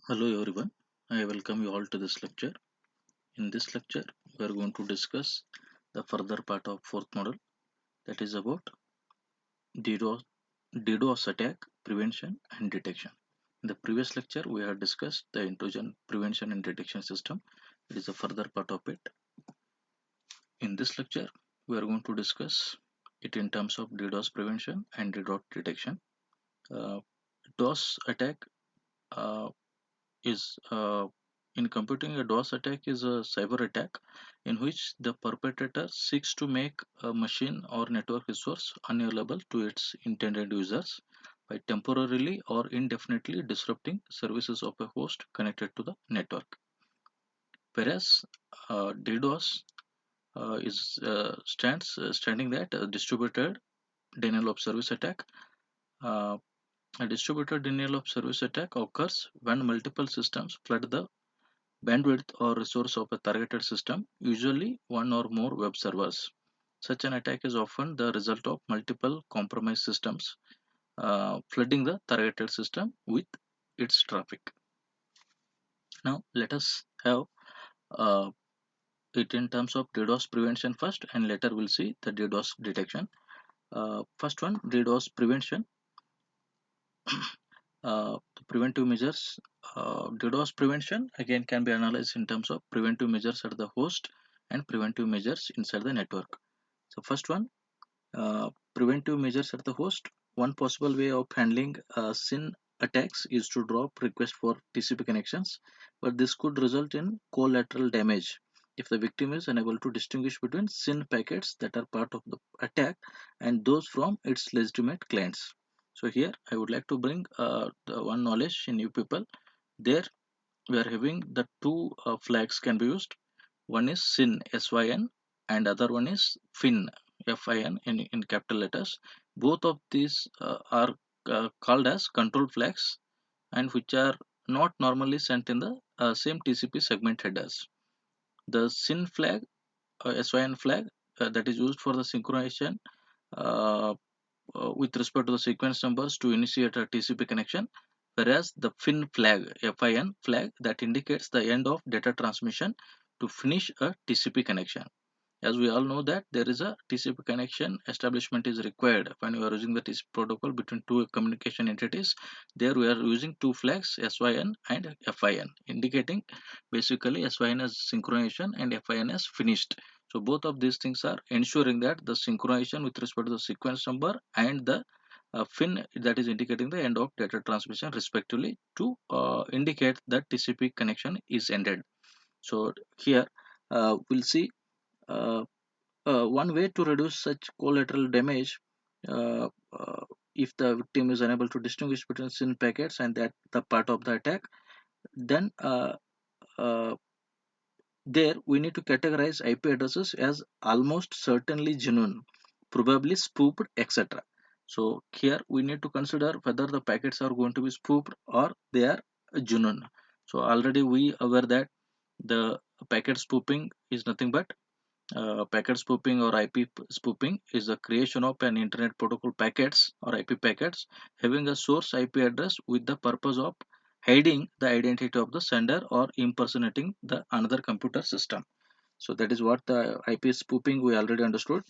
Hello everyone, I welcome you all to this lecture. In this lecture, we are going to discuss the further part of fourth model, that is about DDoS, DDoS attack prevention and detection. In the previous lecture, we had discussed the intrusion prevention and detection system. It is a further part of it. In this lecture, we are going to discuss it in terms of DDoS prevention and DDoS detection. Uh, DOS attack uh, is in computing, a DOS attack is a cyber attack in which the perpetrator seeks to make a machine or network resource unavailable to its intended users by temporarily or indefinitely disrupting services of a host connected to the network. Whereas DDoS is standing that distributed denial of service attack. Uh, a distributed denial of service attack occurs when multiple systems flood the bandwidth or resource of a targeted system, usually one or more web servers. Such an attack is often the result of multiple compromised systems flooding the targeted system with its traffic. Now, let us have uh, it in terms of DDoS prevention first, and later we'll see the DDoS detection. First one, DDoS prevention. The preventive measures. DDoS prevention again can be analyzed in terms of preventive measures at the host and preventive measures inside the network. So first one, preventive measures at the host. One possible way of handling SYN attacks is to drop requests for TCP connections, but this could result in collateral damage if the victim is unable to distinguish between SYN packets that are part of the attack and those from its legitimate clients. So here I would like to bring the one knowledge in you people. There we are having the two flags can be used. One is SYN, SYN, and other one is FIN, FIN in capital letters. Both of these are called as control flags and which are not normally sent in the same TCP segment headers. The SYN flag, SYN flag, that is used for the synchronization uh, with respect to the sequence numbers to initiate a TCP connection, whereas the FIN flag, FIN flag, that indicates the end of data transmission to finish a TCP connection. As we all know that there is a TCP connection establishment is required when we are using the TCP protocol between two communication entities. There we are using two flags, SYN and FIN, indicating basically SYN as synchronization and FIN as finished. So both of these things are ensuring that the synchronization with respect to the sequence number and the FIN, that is indicating the end of data transmission respectively, to indicate that TCP connection is ended. So here we'll see uh, one way to reduce such collateral damage, uh, uh, if the victim is unable to distinguish between SYN packets and that the part of the attack, then uh, there we need to categorize IP addresses as almost certainly genuine, probably spoofed, etc. So here we need to consider whether the packets are going to be spoofed or they are genuine. So already we aware that the packet spoofing is nothing but packet spoofing or IP spoofing is the creation of an internet protocol packets or IP packets having a source IP address with the purpose of hiding the identity of the sender or impersonating the another computer system. So that is what the IP spoofing we already understood.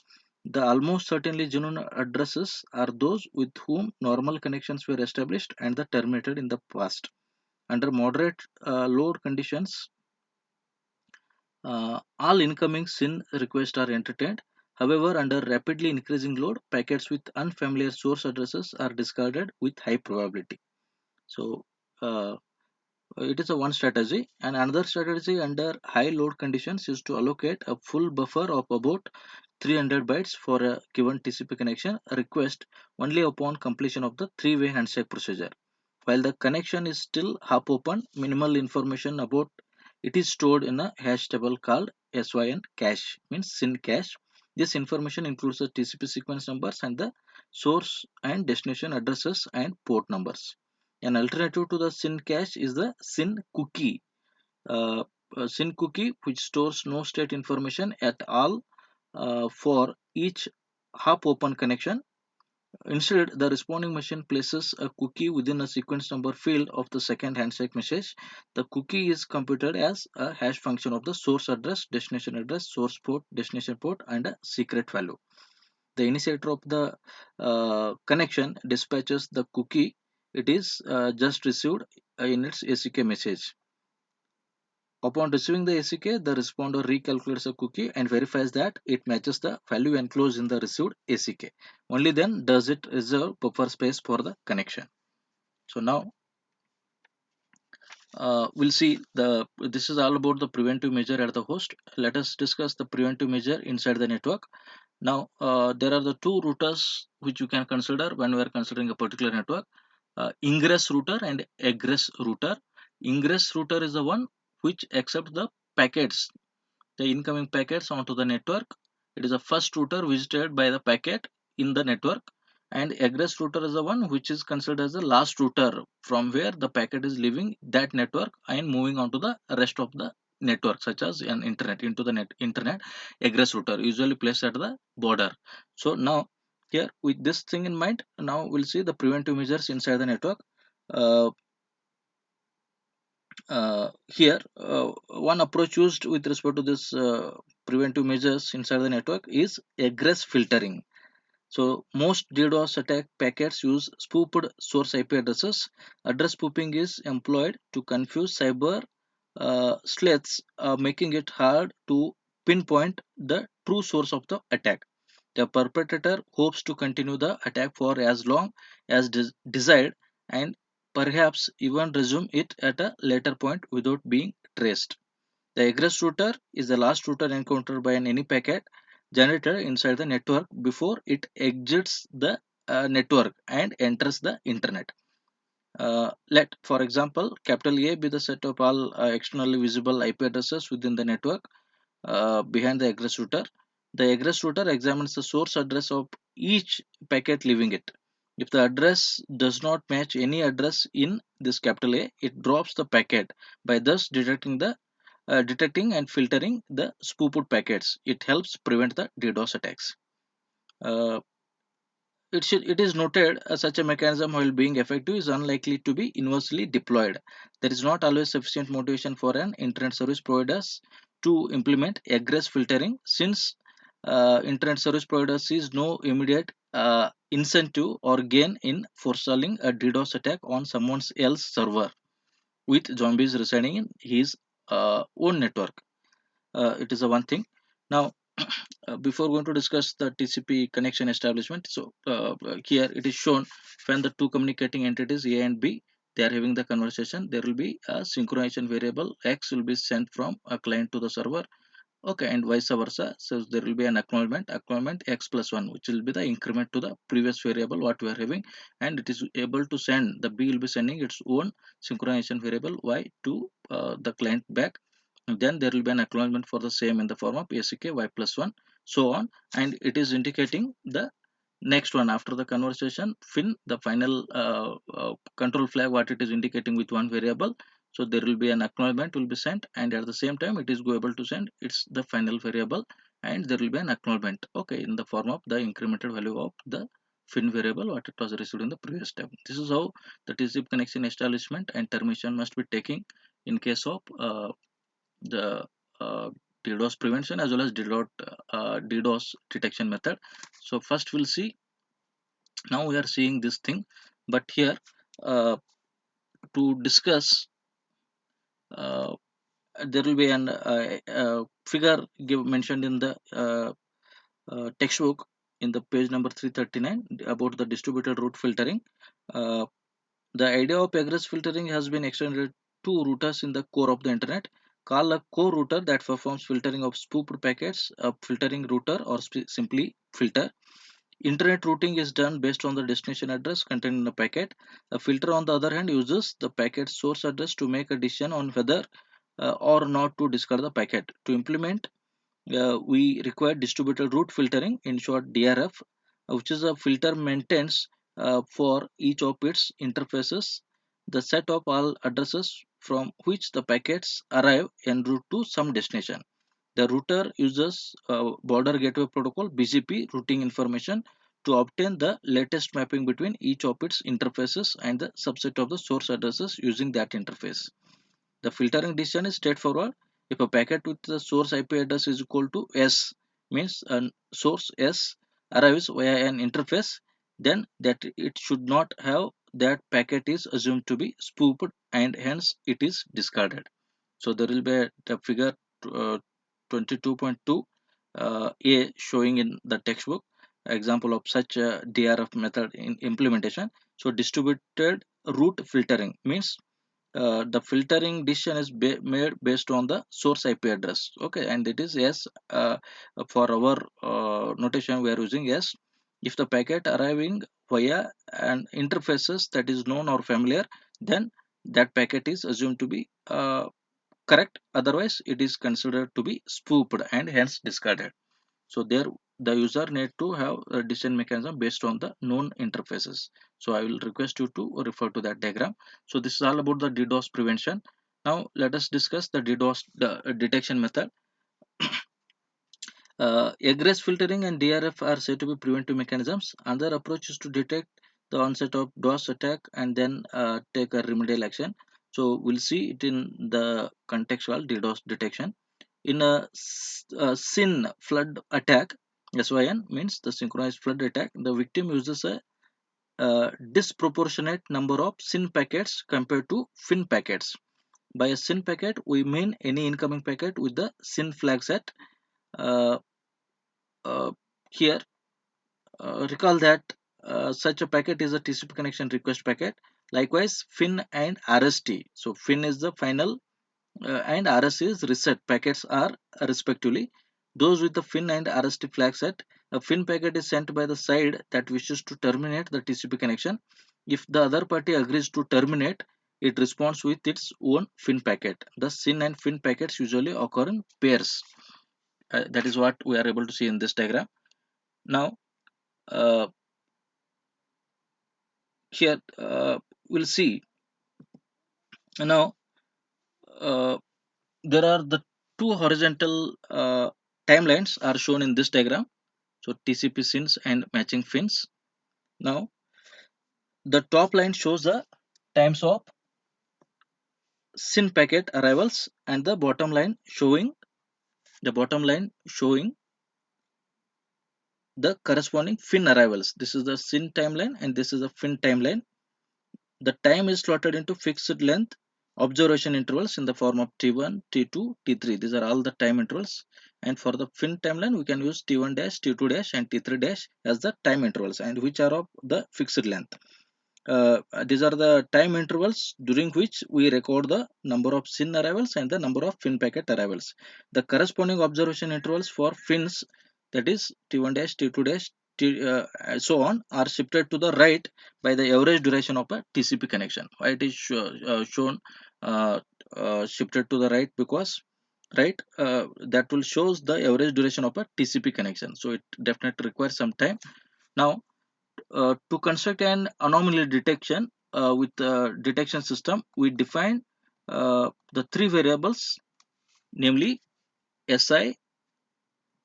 The almost certainly genuine addresses are those with whom normal connections were established and the terminated in the past. Under moderate load conditions, all incoming SYN requests are entertained. However, under rapidly increasing load, packets with unfamiliar source addresses are discarded with high probability. So, it is a one strategy, and another strategy under high load conditions is to allocate a full buffer of about 300 bytes for a given TCP connection request only upon completion of the three-way handshake procedure. While the connection is still half open, minimal information about it is stored in a hash table called SYN cache, means SYN cache. This information includes the TCP sequence numbers and the source and destination addresses and port numbers. An alternative to the SYN cache is the SYN cookie. Uh, a SYN cookie, which stores no state information at all for each half open connection, Instead, the responding machine places a cookie within a sequence number field of the second handshake message. The cookie is computed as a hash function of the source address, source port, destination port, and a secret value. The initiator of the connection dispatches the cookie it is just received in its ACK message. Upon receiving the ACK, the responder recalculates a cookie and verifies that it matches the value enclosed in the received ACK. Only then does it reserve buffer space for the connection. So now we'll see this is all about the preventive measure at the host. Let us discuss the preventive measure inside the network. Now there are the two routers which you can consider when we are considering a particular network. Ingress router and egress router. Ingress router is the one which accepts the packets, the incoming packets onto the network. It is the first router visited by the packet in the network, and egress router is the one which is considered as the last router from where the packet is leaving that network and moving on to the rest of the network, such as an internet, into the internet. Egress router usually placed at the border. So now here, with this thing in mind, now we'll see the preventive measures inside the network. uh, Here, one approach used with respect to this preventive measures inside the network is egress filtering. So most DDoS attack packets use spoofed source IP addresses. Address spoofing is employed to confuse cyber sleuths, making it hard to pinpoint the true source of the attack. The perpetrator hopes to continue the attack for as long as desired, and perhaps even resume it at a later point without being traced. The egress router is the last router encountered by any packet generated inside the network before it exits the network and enters the internet. Let, for example, capital A be the set of all externally visible IP addresses within the network behind the egress router. The egress router examines the source address of each packet leaving it. If the address does not match any address in this capital A, it drops the packet by thus detecting and filtering the spoofed packets. It helps prevent the DDoS attacks. Uh, it is noted such a mechanism, while being effective, is unlikely to be universally deployed. There is not always sufficient motivation for an internet service providers to implement egress filtering, since internet service providers sees no immediate incentive or gain in forestalling a DDoS attack on someone else's server with zombies residing in his own network. It is a one thing. Now, before going to discuss the TCP connection establishment, so here it is shown when the two communicating entities A and B, they are having the conversation, there will be a synchronization variable X will be sent from a client to the server. Okay, and vice versa. So there will be an acknowledgement X plus 1, which will be the increment to the previous variable what we are having, and it is able to send, the B will be sending its own synchronization variable Y to the client back. And then there will be an acknowledgement for the same in the form of ACK Y plus 1, so on, and it is indicating the next one after the conversation fin, the final control flag what it is indicating with one variable. So there will be an acknowledgement will be sent, and at the same time it is go able to send it's the final variable, and there will be an acknowledgement, okay, in the form of the incremented value of the fin variable what it was received in the previous step. This is how the TCP connection establishment and termination must be taken in case of the uh, DDoS prevention as well as DDoS detection method. So first we'll see, now we are seeing this thing, but here uh, to discuss, uh, there will be an figure mentioned in the textbook in the page number 339 about the distributed route filtering. uh, the idea of egress filtering has been extended to routers in the core of the internet. Call a core router that performs filtering of spoofed packets a filtering router, or simply filter. Internet routing is done based on the destination address contained in the packet. A filter, on the other hand, uses the packet source address to make a decision on whether or not to discard the packet. To implement, we require distributed route filtering, in short DRF, which is a filter maintains for each of its interfaces the set of all addresses from which the packets arrive en route to some destination. The router uses border gateway protocol (BGP) routing information to obtain the latest mapping between each of its interfaces and the subset of the source addresses using that interface. The filtering decision is straightforward. If a packet with the source IP address is equal to S, means a source S arrives via an interface, then that it should not have, that packet is assumed to be spoofed and hence it is discarded. So there will be the figure uh, 22.2 A showing in the textbook example of such a DRF method in implementation. So distributed route filtering means the filtering decision is made based on the source IP address. Okay, and it is yes. For our notation, we are using yes. If the packet arriving via an interfaces that is known or familiar, then that packet is assumed to be correct. Otherwise, it is considered to be spoofed and hence discarded. So there the user need to have a decision mechanism based on the known interfaces. So I will request you to refer to that diagram. So this is all about the DDoS prevention. Now let us discuss the DDoS detection method. Egress filtering and DRF are said to be preventive mechanisms. Another approach is to detect the onset of DOS attack and then take a remedial action. So we'll see it in the contextual DDoS detection. In a SYN flood attack, SYN means the synchronized flood attack, the victim uses a disproportionate number of SYN packets compared to FIN packets. By a SYN packet, we mean any incoming packet with the SYN flag set. Uh, Here, recall that such a packet is a TCP connection request packet. Likewise, FIN and RST. So FIN is the final and RS is reset packets are respectively. Those with the FIN and RST flag set, a FIN packet is sent by the side that wishes to terminate the TCP connection. If the other party agrees to terminate, it responds with its own FIN packet. The SYN and FIN packets usually occur in pairs. That is what we are able to see in this diagram. Now, uh, here we'll see. Now, uh, there are the two horizontal timelines are shown in this diagram. So TCP SYNs and matching fins. Now the top line shows the times of SYN packet arrivals and the bottom line showing the corresponding fin arrivals. This is the SYN timeline and this is the fin timeline. The time is slotted into fixed length observation intervals in the form of T1, T2, T3. These are all the time intervals. And for the fin timeline, we can use T1 dash, T2 dash, and T3 dash as the time intervals, and which are of the fixed length. These are the time intervals during which we record the number of SYN arrivals and the number of fin packet arrivals. The corresponding observation intervals for fins, that is T1 dash, T2 dash, so on, are shifted to the right by the average duration of a TCP connection. Why it is shown shifted to the right? Because right, that will shows the average duration of a TCP connection. So it definitely requires some time. Now to construct an anomaly detection with the detection system, we define the three variables, namely SI,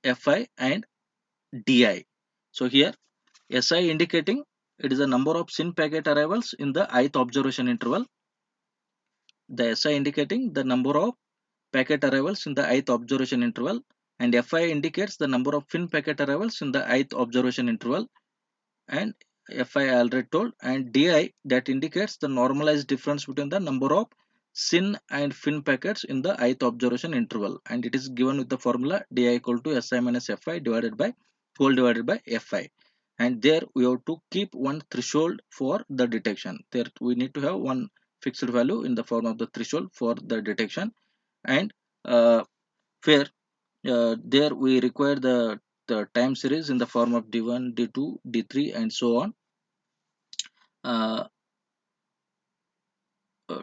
FI, and DI. So here SI indicating it is the number of SYN packet arrivals in the ith observation interval. The SI indicating the number of packet arrivals in the ith observation interval, and FI indicates the number of FIN packet arrivals in the ith observation interval, and FI already told, and DI that indicates the normalized difference between the number of SYN and FIN packets in the ith observation interval, and it is given with the formula DI equal to SI minus FI divided by whole divided by FI. And there we have to keep one threshold for the detection. There we need to have one fixed value in the form of the threshold for the detection, and where there we require the time series in the form of D1, D2, D3, and so on. Uh, uh,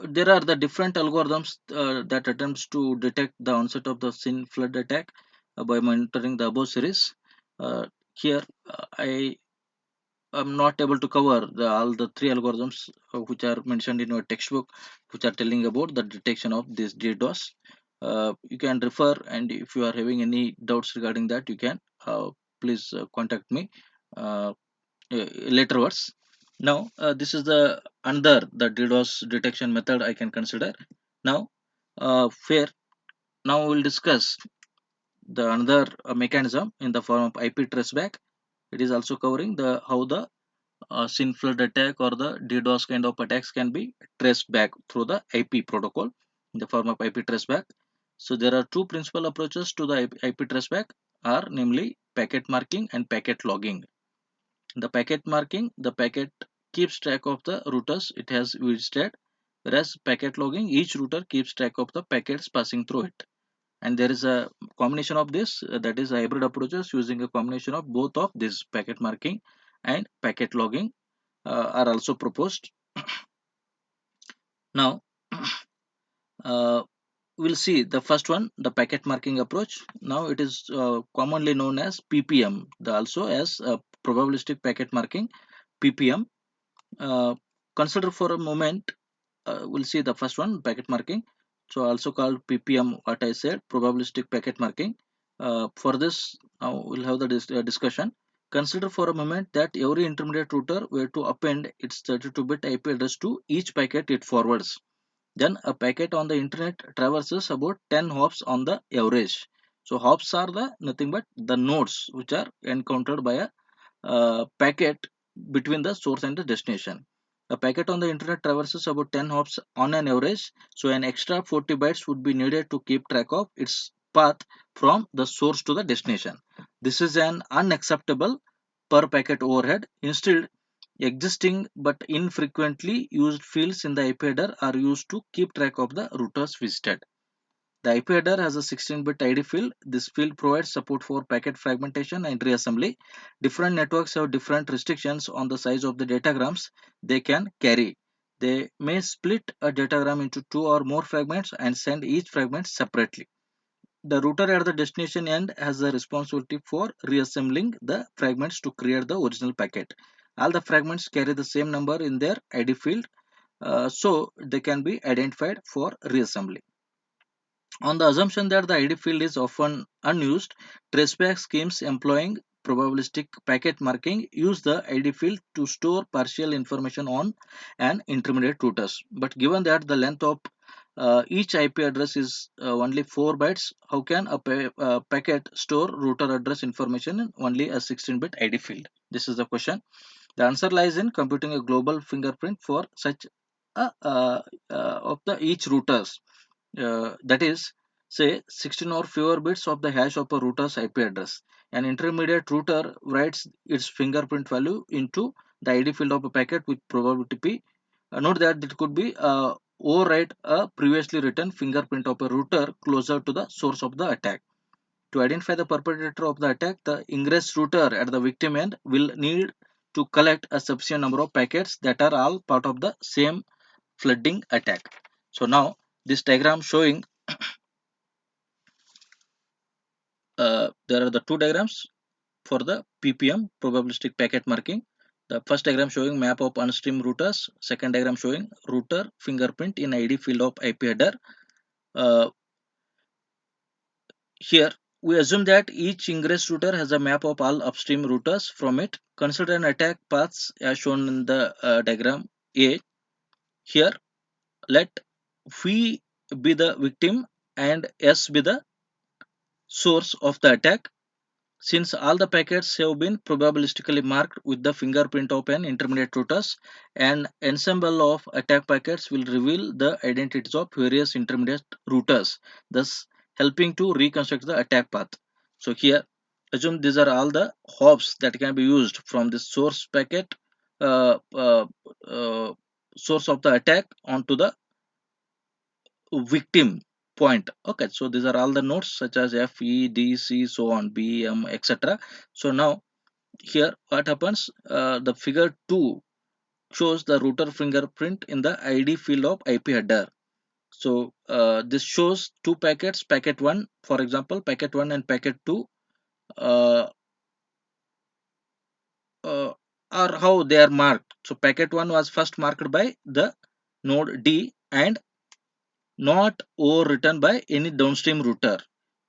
there are the different algorithms that attempts to detect the onset of the SYN flood attack by monitoring the above series. Here I am not able to cover all the three algorithms which are mentioned in your textbook, which are telling about the detection of this DDoS. You can refer, and if you are having any doubts regarding that, you can please contact me later words. Now this is the another the DDoS detection method I can consider. Now fair. Now we'll discuss the another mechanism in the form of IP traceback. It is also covering the how the SYN flood attack or the DDoS kind of attacks can be traced back through the IP protocol in the form of IP traceback. So there are two principal approaches to the IP traceback are namely packet marking and packet logging. The packet marking, the packet keeps track of the routers it has visited, whereas packet logging, each router keeps track of the packets passing through it. And there is a combination of this, that is hybrid approaches using a combination of both of this packet marking and packet logging are also proposed. Now uh, we'll see the first one, the packet marking approach. Now it is commonly known as PPM, also as probabilistic packet marking, PPM. uh, Consider for a moment, we'll see the first one, packet marking, so also called PPM, what I said, probabilistic packet marking. For this now we'll have the discussion. Consider for a moment that every intermediate router were to append its 32-bit IP address to each packet it forwards. Then a packet on the internet traverses about 10 hops on the average. So hops are the nothing but the nodes which are encountered by a packet between the source and the destination. A packet on the internet traverses about 10 hops on an average, so an extra 40 bytes would be needed to keep track of its path from the source to the destination. This is an unacceptable per packet overhead. Instead, existing but infrequently used fields in the IP header are used to keep track of the routers visited. The IP header has a 16-bit ID field. This field provides support for packet fragmentation and reassembly. Different networks have different restrictions on the size of the datagrams they can carry. They may split a datagram into two or more fragments and send each fragment separately. The router at the destination end has the responsibility for reassembling the fragments to create the original packet. All the fragments carry the same number in their ID field, so they can be identified for reassembly. On the assumption that the ID field is often unused, traceback schemes employing probabilistic packet marking use the ID field to store partial information on an intermediate routers. But given that the length of each IP address is only 4 bytes, how can a packet store router address information in only a 16-bit ID field? This is the question. The answer lies in computing a global fingerprint for such of the each routers, that is, say 16 or fewer bits of the hash of a router's IP address. An intermediate router writes its fingerprint value into the ID field of a packet with probability P. Note that it could be overwrite a previously written fingerprint of a router closer to the source of the attack. To identify the perpetrator of the attack, the ingress router at the victim end will need to collect a sufficient number of packets that are all part of the same flooding attack. So now this diagram showing there are the two diagrams for the PPM, probabilistic packet marking. The first diagram showing map of unstreamed routers, second diagram showing router fingerprint in ID field of IP header. Uh, Here we assume that each ingress router has a map of all upstream routers from it. Consider an attack paths as shown in the diagram A. Here let V be the victim and S be the source of the attack. Since all the packets have been probabilistically marked with the fingerprint of an intermediate routers, an ensemble of attack packets will reveal the identities of various intermediate routers, thus helping to reconstruct the attack path. So here, assume these are all the hops that can be used from the source packet, uh, uh, uh, source of the attack onto the victim point. Okay, so these are all the nodes such as F, E, D, C, so on, B, M, etc. So now here what happens, the figure 2 shows the router fingerprint in the ID field of IP header. So this shows two packets, packet 1 for example, packet 1 and packet 2 uh, are how they are marked. So packet 1 was first marked by the node D and not overwritten by any downstream router.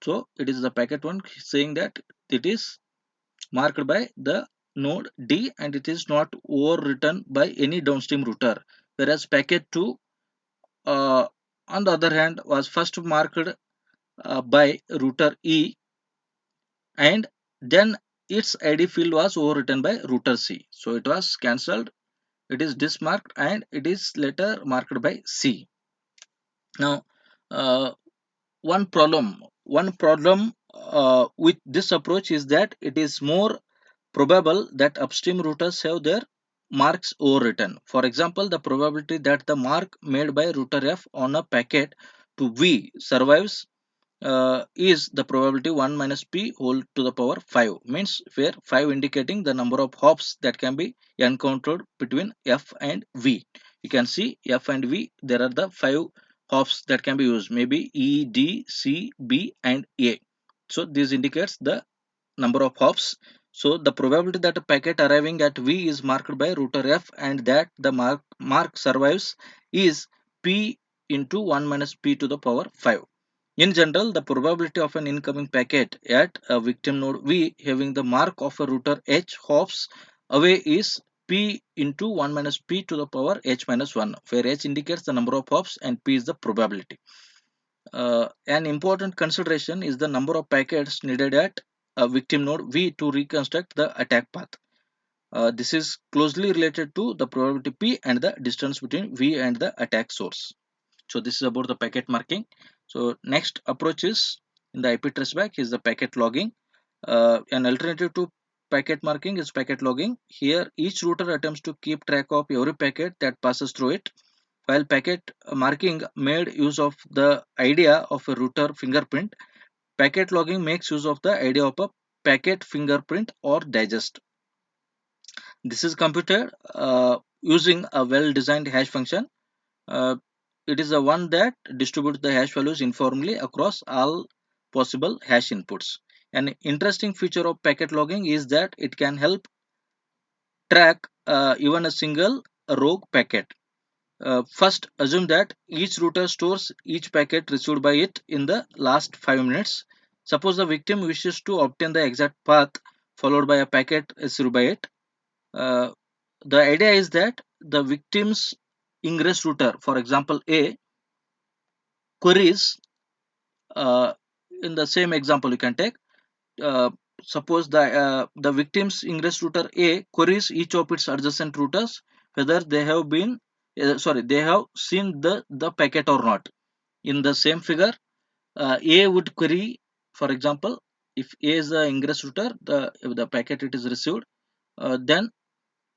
So it is the packet 1 saying that it is marked by the node D, and it is not overwritten by any downstream router, whereas packet 2 uh, on the other hand was first marked by router E, and then its ID field was overwritten by router C. So it was cancelled, it is dismarked, and it is later marked by C. Now, uh, one problem with this approach is that it is more probable that upstream routers have their marks overwritten. For example, the probability that the mark made by router F on a packet to V survives is the probability 1 minus p whole to the power 5, means where 5 indicating the number of hops that can be encountered between F and V. You can see F and V, there are the 5 hops that can be used, maybe E, D, C, B and A. So this indicates the number of hops. So the probability that a packet arriving at V is marked by router F and that the mark survives is P into 1 minus P to the power 5. In general, the probability of an incoming packet at a victim node V having the mark of a router H hops away is P into 1 minus P to the power H minus 1, where H indicates the number of hops and P is the probability. An important consideration is the number of packets needed at a victim node V to reconstruct the attack path. This is closely related to the probability P and the distance between V and the attack source. So this is about the packet marking. So next approach is in the IP traceback is the packet logging. An alternative to packet marking is packet logging. Here each router attempts to keep track of every packet that passes through it, while packet marking made use of the idea of a router fingerprint. Packet logging makes use of the idea of a packet fingerprint or digest. This is computed using a well-designed hash function. Uh, it is the one that distributes the hash values informally across all possible hash inputs. An interesting feature of packet logging is that it can help track even a single rogue packet. First, assume that each router stores each packet received by it in the last 5 minutes. Suppose the victim wishes to obtain the exact path followed by a packet received by it. Uh, the idea is that the victim's ingress router, for example A, queries uh, in the same example you can take. Uh, Suppose the victim's ingress router A queries each of its adjacent routers whether they have been they have seen the packet or not. In the same figure, A would query, for example, if A is the ingress router, if the packet it is received, then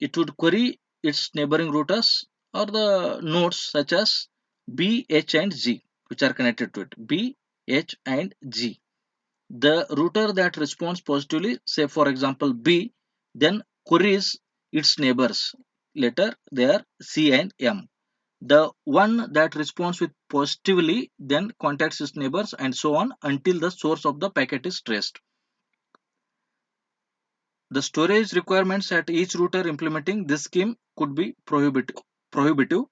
it would query its neighboring routers or the nodes such as B, H, and G, which are connected to it. B, H, and G. The router that responds positively, say for example B, then queries its neighbors. Later, they are C and M. The one that responds with positively then contacts its neighbors and so on until the source of the packet is traced. The storage requirements at each router implementing this scheme could be prohibitive.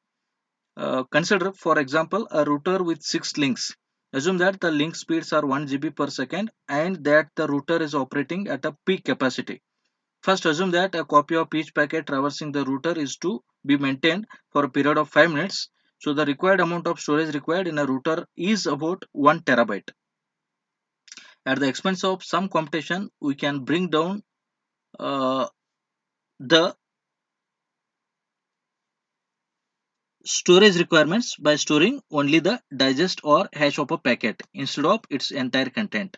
Consider, for example, a router with 6 links. Assume that the link speeds are 1 GB per second and that the router is operating at a peak capacity. First, assume that a copy of each packet traversing the router is to be maintained for a period of 5 minutes. So the required amount of storage required in a router is about 1 terabyte. At the expense of some computation, we can bring down uh, the storage requirements by storing only the digest or hash of a packet instead of its entire content.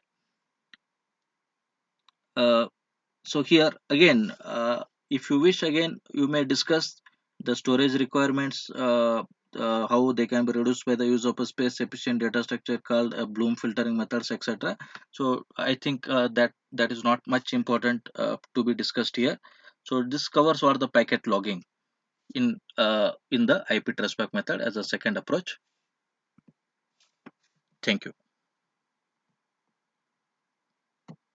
Uh, so here again, if you wish, again you may discuss the storage requirements, how they can be reduced by the use of a space efficient data structure called Bloom filtering methods, etc. So I think that is not much important to be discussed here. So this covers what the packet logging in the IP traceback method as a second approach. Thank you.